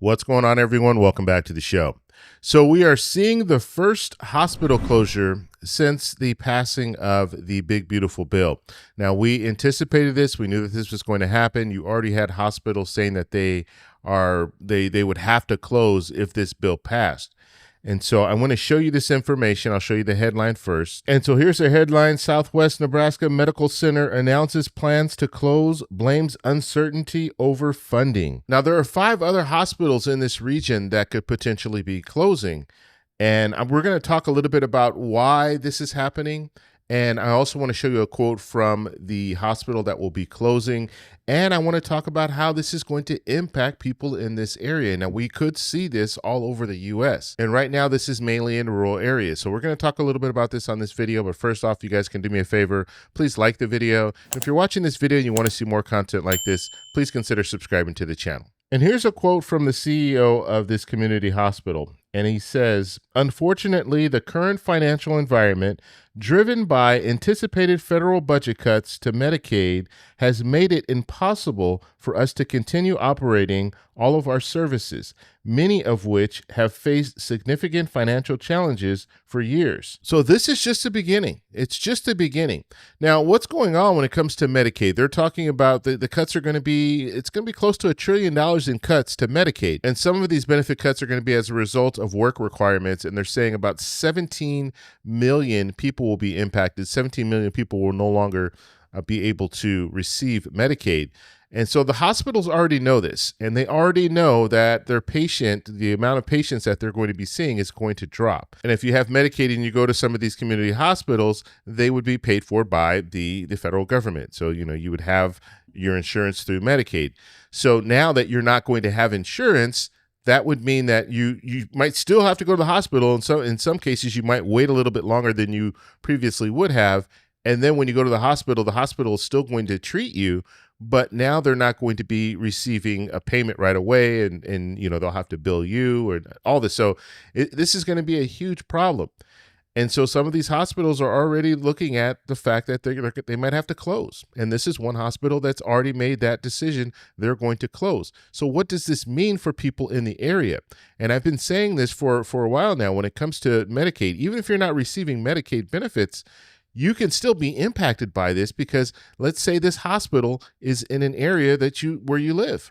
What's going on, everyone? Welcome back to the show. So we are seeing the first hospital closure since the passing of the big, beautiful bill. Now, we anticipated this. We knew that this was going to happen. You already had hospitals saying that they would have to close if this bill passed. And so I want to show you this information. I'll show you the headline first. And so here's the headline. Southwest Nebraska Medical Center announces plans to close, blames uncertainty over funding. Now, there are 5 other hospitals in this region that could potentially be closing. And we're going to talk a little bit about why this is happening. And I also want to show you a quote from the hospital that will be closing. And I want to talk about how this is going to impact people in this area. Now, we could see this all over the U.S. And right now, this is mainly in rural areas. So we're going to talk a little bit about this on this video. But first off, you guys can do me a favor. Please like the video. If you're watching this video and you want to see more content like this, please consider subscribing to the channel. And here's a quote from the CEO of this community hospital. And he says, "Unfortunately, the current financial environment, driven by anticipated federal budget cuts to Medicaid, has made it impossible for us to continue operating all of our services, many of which have faced significant financial challenges for years." So this is just the beginning. It's just the beginning. Now, what's going on when it comes to Medicaid? They're talking about the cuts are going to be, it's going to be close to $1 trillion in cuts to Medicaid. And some of these benefit cuts are going to be as a result of work requirements. And they're saying about 17 million people will be impacted. 17 million people will no longer be able to receive Medicaid. And so the hospitals already know this, and they already know that the amount of patients that they're going to be seeing is going to drop. And if you have Medicaid and you go to some of these community hospitals, they would be paid for by the federal government. So, you would have your insurance through Medicaid. So now that you're not going to have insurance, that would mean that you might still have to go to the hospital. And so in some cases, you might wait a little bit longer than you previously would have. And then when you go to the hospital is still going to treat you, but now they're not going to be receiving a payment right away, and they'll have to bill you or all this. So this is going to be a huge problem. And so some of these hospitals are already looking at the fact that they might have to close. And this is one hospital that's already made that decision. They're going to close. So what does this mean for people in the area? And I've been saying this for a while now when it comes to Medicaid. Even if you're not receiving Medicaid benefits, you can still be impacted by this, because let's say this hospital is in an area where you live.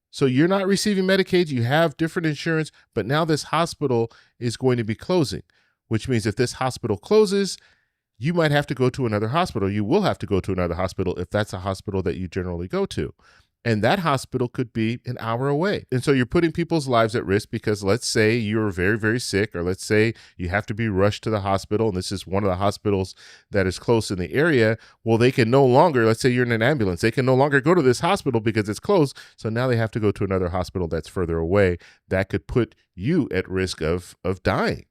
So you're not receiving Medicaid, you have different insurance, but now this hospital is going to be closing, which means if this hospital closes, you might have to go to another hospital. You will have to go to another hospital if that's a hospital that you generally go to. And that hospital could be an hour away. And so you're putting people's lives at risk, because let's say you're very, very sick, or let's say you have to be rushed to the hospital, and this is one of the hospitals that is close in the area. Well, they can no longer, let's say you're in an ambulance, they can no longer go to this hospital because it's closed. So now they have to go to another hospital that's further away. That could put you at risk of dying.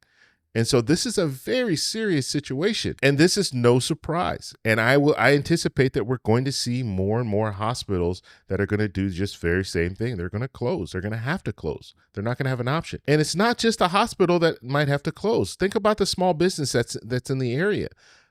And so this is a very serious situation, and this is no surprise. And I anticipate that we're going to see more and more hospitals that are going to do just very same thing. They're going to close. They're going to have to close. They're not going to have an option. And it's not just a hospital that might have to close. Think about the small business that's in the area.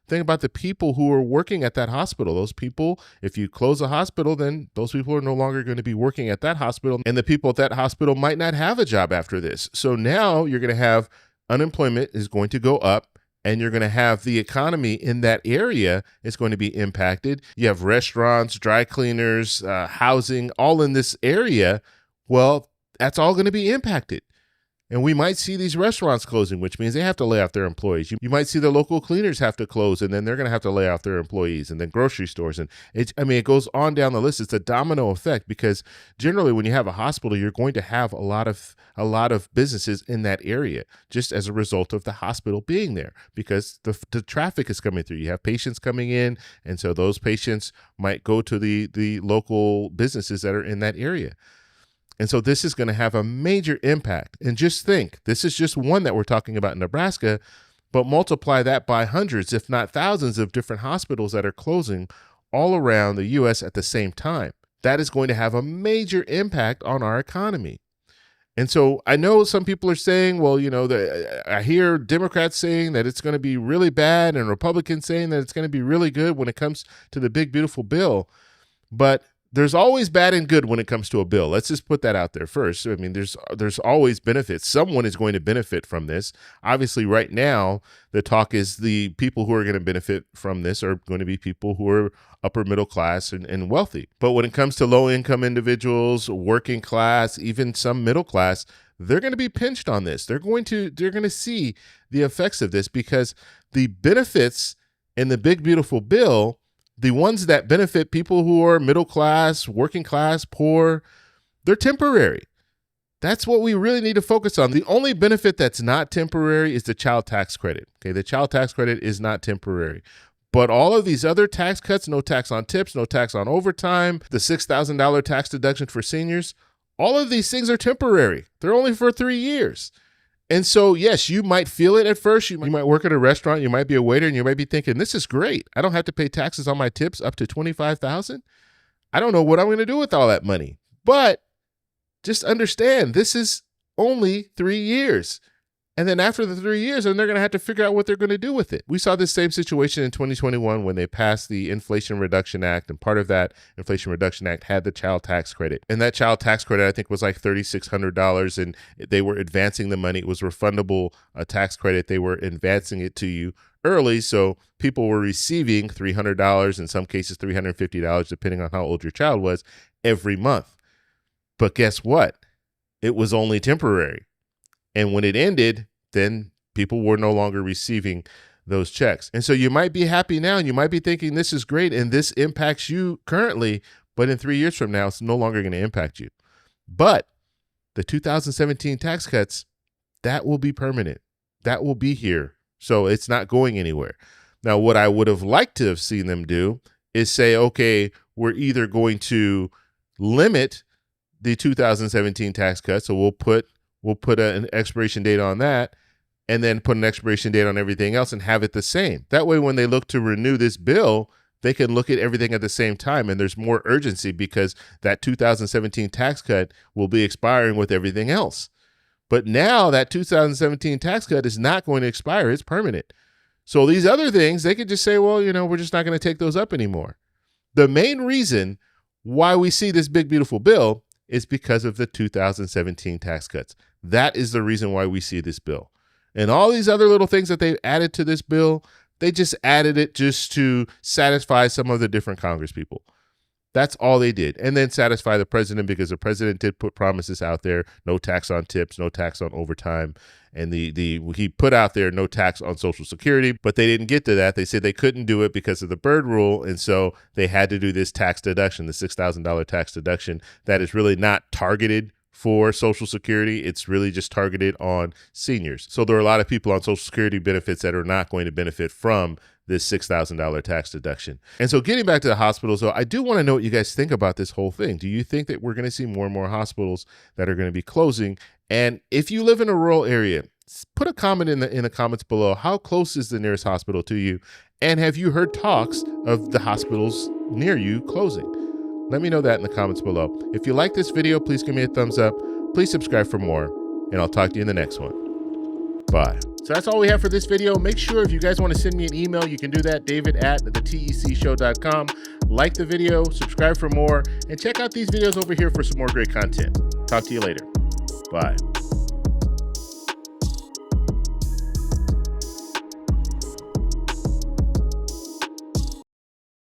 Think about the people who are working at that hospital. Those people, if you close a hospital, then those people are no longer going to be working at that hospital, and the people at that hospital might not have a job after this. So now you're going to have unemployment is going to go up, and you're going to have the economy in that area is going to be impacted. You have restaurants, dry cleaners, housing, all in this area. Well, that's all going to be impacted. And we might see these restaurants closing, which means they have to lay off their employees. You might see the local cleaners have to close, and then they're going to have to lay off their employees, and then grocery stores. And it goes on down the list. It's a domino effect, because generally when you have a hospital, you're going to have a lot of businesses in that area just as a result of the hospital being there, because the traffic is coming through. You have patients coming in, and so those patients might go to the local businesses that are in that area. And so this is going to have a major impact. And just think, this is just one that we're talking about in Nebraska, but multiply that by hundreds, if not thousands, of different hospitals that are closing all around the U.S. at the same time. That is going to have a major impact on our economy. And so I know some people are saying, well, I hear Democrats saying that it's going to be really bad, and Republicans saying that it's going to be really good when it comes to the big, beautiful bill. But there's always bad and good when it comes to a bill. Let's just put that out there first. I mean, there's always benefits. Someone is going to benefit from this. Obviously, right now, the talk is the people who are going to benefit from this are going to be people who are upper middle class and wealthy. But when it comes to low income individuals, working class, even some middle class, they're going to be pinched on this. They're going to see the effects of this, because the benefits in the big beautiful bill, the ones that benefit people who are middle class, working class, poor, they're temporary. That's what we really need to focus on. The only benefit that's not temporary is the child tax credit. Okay, the child tax credit is not temporary. But all of these other tax cuts, no tax on tips, no tax on overtime, the $6,000 tax deduction for seniors, all of these things are temporary. They're only for 3 years. And so, yes, you might feel it at first. You might work at a restaurant. You might be a waiter, and you might be thinking, this is great. I don't have to pay taxes on my tips up to $25,000. I don't know what I'm going to do with all that money. But just understand, this is only 3 years. And then after the 3 years, then they're going to have to figure out what they're going to do with it. We saw this same situation in 2021 when they passed the Inflation Reduction Act. And part of that Inflation Reduction Act had the child tax credit. And that child tax credit, I think, was like $3,600. And they were advancing the money. It was refundable tax credit. They were advancing it to you early. So people were receiving $300, in some cases $350, depending on how old your child was, every month. But guess what? It was only temporary. And when it ended, then people were no longer receiving those checks. And so you might be happy now, and you might be thinking this is great and this impacts you currently, but in 3 years from now, it's no longer going to impact you. But the 2017 tax cuts, that will be permanent. That will be here. So it's not going anywhere. Now, what I would have liked to have seen them do is say, okay, we're either going to limit the 2017 tax cuts, so we'll put an expiration date on that, and then put an expiration date on everything else and have it the same. That way, when they look to renew this bill, they can look at everything at the same time, and there's more urgency because that 2017 tax cut will be expiring with everything else. But now that 2017 tax cut is not going to expire. It's permanent. So these other things, they could just say, well, we're just not going to take those up anymore. The main reason why we see this big, beautiful bill is because of the 2017 tax cuts. That is the reason why we see this bill. And all these other little things that they added to this bill, they just added it just to satisfy some of the different Congress people. That's all they did. And then satisfy the president, because the president did put promises out there, no tax on tips, no tax on overtime. And he put out there no tax on Social Security, but they didn't get to that. They said they couldn't do it because of the Byrd rule. And so they had to do this tax deduction, the $6,000 tax deduction that is really not targeted for Social Security. It's really just targeted on seniors. So there are a lot of people on Social Security benefits that are not going to benefit from this $6,000 tax deduction. And so getting back to the hospitals, though, I do want to know what you guys think about this whole thing. Do you think that we're going to see more and more hospitals that are going to be closing? And if you live in a rural area, put a comment in the comments below. How close is the nearest hospital to you? And have you heard talks of the hospitals near you closing? Let me know that in the comments below. If you like this video, please give me a thumbs up. Please subscribe for more, and I'll talk to you in the next one. Bye. So that's all we have for this video. Make sure if you guys want to send me an email, you can do that, david@thetecshow.com. Like the video, subscribe for more, and check out these videos over here for some more great content. Talk to you later. Bye.